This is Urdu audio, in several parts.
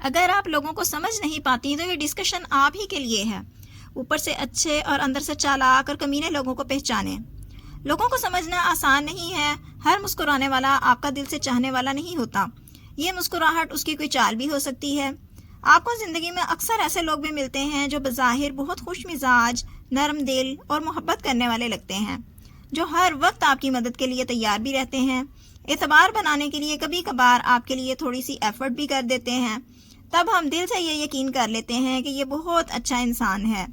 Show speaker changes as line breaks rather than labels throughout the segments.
اگر آپ لوگوں کو سمجھ نہیں پاتی تو یہ ڈسکشن آپ ہی کے لیے ہے۔ اوپر سے اچھے اور اندر سے چالاک اور کمینے لوگوں کو پہچانیں۔ لوگوں کو سمجھنا آسان نہیں ہے۔ ہر مسکرانے والا آپ کا دل سے چاہنے والا نہیں ہوتا۔ یہ مسکراہٹ اس کی کوئی چال بھی ہو سکتی ہے۔ آپ کو زندگی میں اکثر ایسے لوگ بھی ملتے ہیں جو بظاہر بہت خوش مزاج، نرم دل اور محبت کرنے والے لگتے ہیں، جو ہر وقت آپ کی مدد کے لیے تیار بھی رہتے ہیں، اعتبار بنانے کے لیے کبھی کبھار آپ کے لیے تھوڑی سی ایفرٹ بھی کر دیتے ہیں۔ تب ہم دل سے یہ یقین کر لیتے ہیں کہ یہ بہت اچھا انسان ہے۔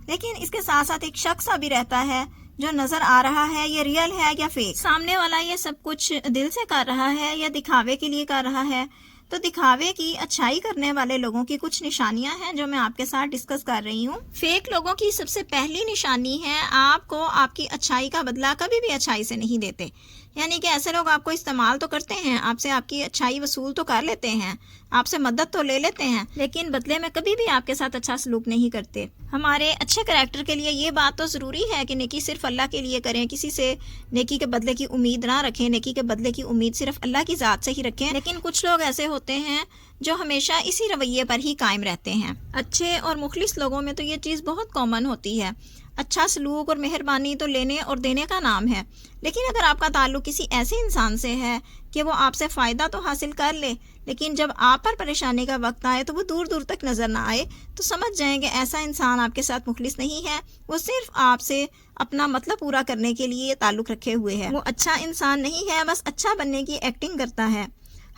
لیکن اس کے ساتھ ساتھ ایک شخص بھی رہتا ہے جو نظر آ رہا ہے یہ ریئل ہے یا فیک۔ سامنے والا یہ سب کچھ دل سے کر رہا ہے یا دکھاوے کے لیے کر رہا ہے؟ تو دکھاوے کی اچھائی کرنے والے لوگوں کی کچھ نشانیاں ہیں جو میں آپ کے ساتھ ڈسکس کر رہی ہوں۔ فیک لوگوں کی سب سے پہلی نشانی ہے آپ کو آپ کی اچھائی کا بدلہ کبھی بھی اچھائی سے نہیں دیتے۔ یعنی کہ ایسے لوگ آپ کو استعمال تو کرتے ہیں، آپ سے آپ کی اچھائی وصول تو کر لیتے ہیں، آپ سے مدد تو لے لیتے ہیں، لیکن بدلے میں کبھی بھی آپ کے ساتھ اچھا سلوک نہیں کرتے۔ ہمارے اچھے کریکٹر کے لیے یہ بات تو ضروری ہے کہ نیکی صرف اللہ کے لیے کریں، کسی سے نیکی کے بدلے کی امید نہ رکھیں، نیکی کے بدلے کی امید صرف اللہ کی ذات سے ہی رکھیں۔ لیکن کچھ لوگ ایسے ہوتے ہیں جو ہمیشہ اسی رویے پر ہی قائم رہتے ہیں۔ اچھے اور مخلص لوگوں میں تو یہ چیز بہت کامن ہوتی ہے۔ اچھا سلوک اور مہربانی تو لینے اور دینے کا نام ہے، لیکن اگر آپ کا تعلق کسی ایسے انسان سے ہے کہ وہ آپ سے فائدہ تو حاصل کر لے، لیکن جب آپ پر پریشانی کا وقت آئے تو وہ دور دور تک نظر نہ آئے، تو سمجھ جائیں کہ ایسا انسان آپ کے ساتھ مخلص نہیں ہے، وہ صرف آپ سے اپنا مطلب پورا کرنے کے لیے تعلق رکھے ہوئے ہے۔ وہ اچھا انسان نہیں ہے، بس اچھا بننے کی ایکٹنگ کرتا ہے۔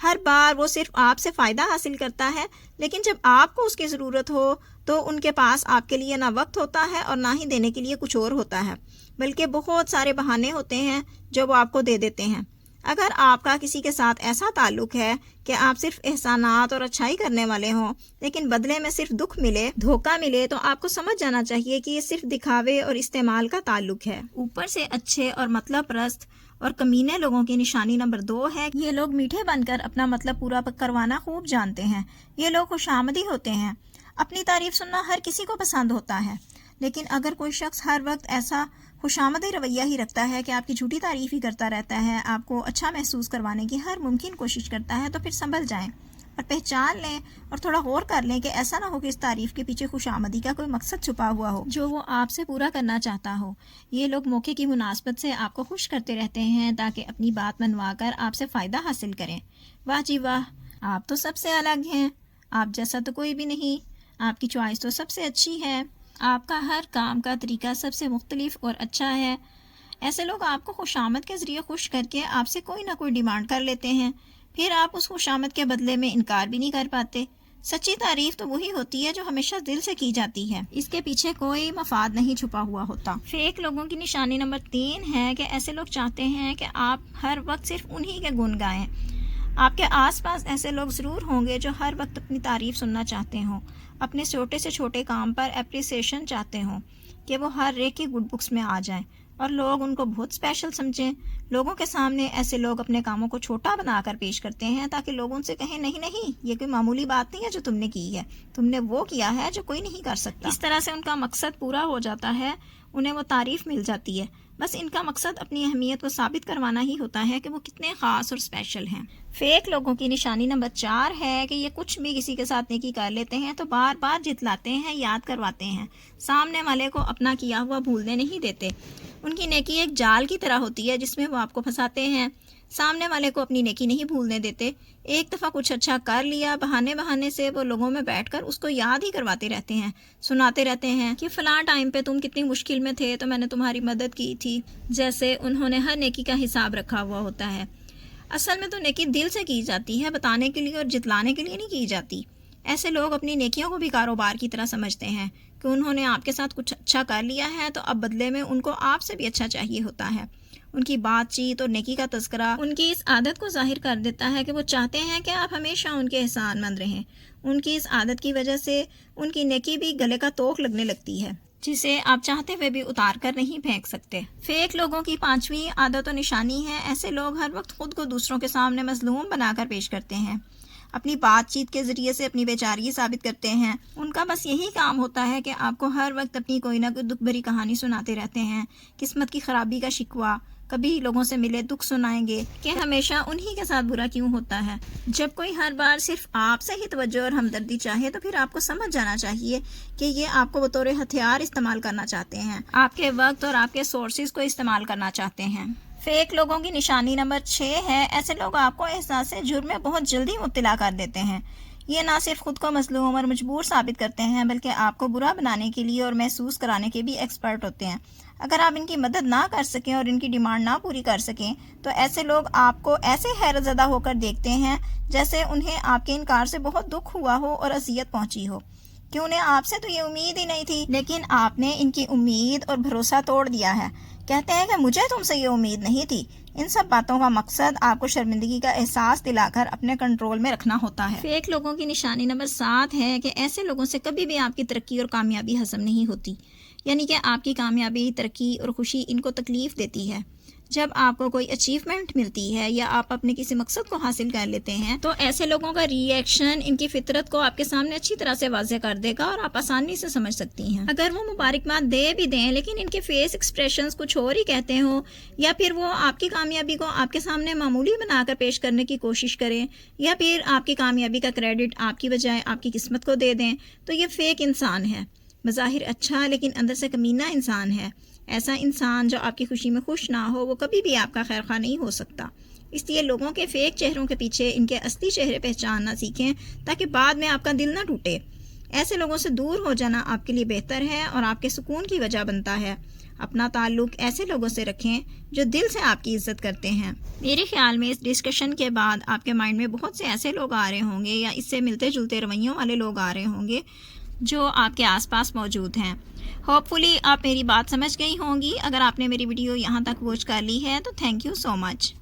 ہر بار وہ صرف آپ سے فائدہ حاصل کرتا ہے، لیکن جب آپ کو اس کی ضرورت ہو تو ان کے پاس آپ کے لیے نہ وقت ہوتا ہے اور نہ ہی دینے کے لیے کچھ اور ہوتا ہے، بلکہ بہت سارے بہانے ہوتے ہیں جو وہ آپ کو دے دیتے ہیں۔ اگر آپ کا کسی کے ساتھ ایسا تعلق ہے کہ آپ صرف احسانات اور اچھائی کرنے والے ہوں، لیکن بدلے میں صرف دکھ ملے، دھوکہ ملے، تو آپ کو سمجھ جانا چاہیے کہ یہ صرف دکھاوے اور استعمال کا تعلق ہے۔ اوپر سے اچھے اور مطلب پرست اور کمینے لوگوں کی نشانی نمبر 2 ہے، یہ لوگ میٹھے بن کر اپنا مطلب پورا کروانا خوب جانتے ہیں۔ یہ لوگ خوش آمدی ہوتے ہیں۔ اپنی تعریف سننا ہر کسی کو پسند ہوتا ہے، لیکن اگر کوئی شخص ہر وقت ایسا خوش آمدی رویہ ہی رکھتا ہے کہ آپ کی جھوٹی تعریف ہی کرتا رہتا ہے، آپ کو اچھا محسوس کروانے کی ہر ممکن کوشش کرتا ہے، تو پھر سنبھل جائیں اور پہچان لیں اور تھوڑا غور کر لیں کہ ایسا نہ ہو کہ اس تعریف کے پیچھے خوش آمدی کا کوئی مقصد چھپا ہوا ہو جو وہ آپ سے پورا کرنا چاہتا ہو۔ یہ لوگ موقع کی مناسبت سے آپ کو خوش کرتے رہتے ہیں تاکہ اپنی بات منوا کر آپ سے فائدہ حاصل کریں۔ واہ جی واہ، آپ تو سب سے الگ ہیں، آپ جیسا تو کوئی بھی نہیں، آپ کی چوائس تو سب سے اچھی ہے، آپ کا ہر کام کا طریقہ سب سے مختلف اور اچھا ہے۔ ایسے لوگ آپ کو خوش آمد کے ذریعے خوش کر کے آپ سے کوئی نہ کوئی ڈیمانڈ کر لیتے ہیں، پھر آپ اس خوش آمد کے بدلے میں انکار بھی نہیں کر پاتے۔ سچی تعریف تو وہی ہوتی ہے جو ہمیشہ دل سے کی جاتی ہے، اس کے پیچھے کوئی مفاد نہیں چھپا ہوا ہوتا۔ فیک لوگوں کی نشانی نمبر 3 ہے کہ ایسے لوگ چاہتے ہیں کہ آپ ہر وقت صرف انہی کے گن گائیں۔ آپ کے آس پاس ایسے لوگ ضرور ہوں گے جو ہر وقت اپنی تعریف سننا چاہتے ہوں، اپنے چھوٹے سے چھوٹے کام پر اپریسیشن چاہتے ہوں کہ وہ ہر ایک کی گڈ بکس میں آ جائیں اور لوگ ان کو بہت اسپیشل سمجھیں۔ لوگوں کے سامنے ایسے لوگ اپنے کاموں کو چھوٹا بنا کر پیش کرتے ہیں تاکہ لوگ ان سے کہیں نہیں نہیں، یہ کوئی معمولی بات نہیں ہے جو تم نے کی ہے، تم نے وہ کیا ہے جو کوئی نہیں کر سکتا۔ اس طرح سے ان کا مقصد پورا ہو جاتا ہے، انہیں وہ تعریف مل جاتی ہے۔ بس ان کا مقصد اپنی اہمیت کو ثابت کروانا ہی ہوتا ہے کہ وہ کتنے خاص اور اسپیشل ہیں۔ فیک لوگوں کی نشانی نمبر 4 ہے کہ یہ کچھ بھی کسی کے ساتھ نیکی کر لیتے ہیں تو بار بار جتلاتے ہیں، یاد کرواتے ہیں، سامنے والے کو اپنا کیا ہوا بھولنے نہیں دیتے۔ ان کی نیکی ایک جال کی طرح ہوتی ہے جس میں وہ آپ کو پھنساتے ہیں، سامنے والے کو اپنی نیکی نہیں بھولنے دیتے۔ ایک دفعہ کچھ اچھا کر لیا، بہانے سے وہ لوگوں میں بیٹھ کر اس کو یاد ہی کرواتے رہتے ہیں، سناتے رہتے ہیں کہ فلاں ٹائم پہ تم کتنی مشکل میں تھے تو میں نے تمہاری مدد کی تھی، جیسے انہوں نے ہر نیکی کا حساب رکھا ہوا ہوتا ہے۔ اصل میں تو نیکی دل سے کی جاتی ہے، بتانے کے لیے اور جتلانے کے لیے نہیں کی جاتی۔ ایسے لوگ اپنی نیکیوں کو بھی کاروبار کی طرح سمجھتے ہیں کہ انہوں نے آپ کے ساتھ کچھ اچھا کر لیا ہے تو اب بدلے میں ان کو آپ سے بھی اچھا چاہیے ہوتا ہے۔ ان کی بات چیت اور نیکی کا تذکرہ ان کی اس عادت کو ظاہر کر دیتا ہے کہ وہ چاہتے ہیں کہ آپ ہمیشہ ان کے احسان مند رہیں۔ ان کی اس عادت کی وجہ سے ان کی نیکی بھی گلے کا توق لگنے لگتی ہے، جسے آپ چاہتے ہوئے بھی اتار کر نہیں پھینک سکتے۔ فیک لوگوں کی 5ویں عادت و نشانی ہے، ایسے لوگ ہر وقت خود کو دوسروں کے سامنے مظلوم بنا کر پیش کرتے ہیں، اپنی بات چیت کے ذریعے سے اپنی بیچارگی ثابت کرتے ہیں۔ ان کا بس یہی کام ہوتا ہے کہ آپ کو ہر وقت اپنی کوئی نہ کوئی دکھ بھری کہانی سناتے رہتے ہیں، قسمت کی خرابی کا شکوہ، کبھی لوگوں سے ملے دکھ سنائیں گے کہ ہمیشہ انہی کے ساتھ برا کیوں ہوتا ہے۔ جب کوئی ہر بار صرف آپ سے ہی توجہ اور ہمدردی چاہے تو پھر آپ کو سمجھ جانا چاہیے کہ یہ آپ کو بطور ہتھیار استعمال کرنا چاہتے ہیں، آپ کے وقت اور آپ کے سورسز کو استعمال کرنا چاہتے ہیں۔ فیک لوگوں کی نشانی نمبر 6 ہے، ایسے لوگ آپ کو احساس جرم میں بہت جلدی مبتلا کر دیتے ہیں۔ یہ نہ صرف خود کو مظلوم اور مجبور ثابت کرتے ہیں بلکہ آپ کو برا بنانے کے لیے اور محسوس کرانے کے بھی ایکسپرٹ ہوتے ہیں۔ اگر آپ ان کی مدد نہ کر سکیں اور ان کی ڈیمانڈ نہ پوری کر سکیں تو ایسے لوگ آپ کو ایسے حیرت زدہ ہو کر دیکھتے ہیں جیسے انہیں آپ کے انکار سے بہت دکھ ہوا ہو اور اذیت پہنچی ہو، کہ انہیں آپ سے تو یہ امید ہی نہیں تھی، لیکن آپ نے ان کی امید اور بھروسہ توڑ دیا ہے۔ کہتے ہیں کہ مجھے تم سے یہ امید نہیں تھی۔ ان سب باتوں کا مقصد آپ کو شرمندگی کا احساس دلا کر اپنے کنٹرول میں رکھنا ہوتا ہے۔ فیک لوگوں کی نشانی نمبر 7 ہے کہ ایسے لوگوں سے کبھی بھی آپ کی ترقی اور کامیابی ہضم نہیں ہوتی، یعنی کہ آپ کی کامیابی، ترقی اور خوشی ان کو تکلیف دیتی ہے۔ جب آپ کو کوئی اچیومنٹ ملتی ہے یا آپ اپنے کسی مقصد کو حاصل کر لیتے ہیں تو ایسے لوگوں کا ری ایکشن ان کی فطرت کو آپ کے سامنے اچھی طرح سے واضح کر دے گا اور آپ آسانی سے سمجھ سکتی ہیں۔ اگر وہ مبارکباد دے بھی دیں لیکن ان کے فیس ایکسپریشنز کچھ اور ہی کہتے ہوں، یا پھر وہ آپ کی کامیابی کو آپ کے سامنے معمولی بنا کر پیش کرنے کی کوشش کریں، یا پھر آپ کی کامیابی کا کریڈٹ آپ کی بجائے آپ کی قسمت کو دے دیں، تو یہ فیک انسان ہے۔ بظاہر اچھا لیکن اندر سے کمینہ انسان ہے۔ ایسا انسان جو آپ کی خوشی میں خوش نہ ہو وہ کبھی بھی آپ کا خیر خواہ نہیں ہو سکتا۔ اس لیے لوگوں کے فیک چہروں کے پیچھے ان کے اصلی چہرے پہچاننا سیکھیں تاکہ بعد میں آپ کا دل نہ ٹوٹے۔ ایسے لوگوں سے دور ہو جانا آپ کے لیے بہتر ہے اور آپ کے سکون کی وجہ بنتا ہے۔ اپنا تعلق ایسے لوگوں سے رکھیں جو دل سے آپ کی عزت کرتے ہیں۔ میرے خیال میں اس ڈسکشن کے بعد آپ کے مائنڈ میں بہت سے ایسے لوگ آ رہے ہوں گے یا اس سے ملتے جلتے رویوں والے لوگ آ رہے ہوں گے جو آپ کے آس پاس موجود ہیں۔ ہوپ فلی آپ میری بات سمجھ گئی ہوں گی۔ اگر آپ نے میری ویڈیو یہاں تک واچ کر لی ہے تو تھینک یو سو مچ۔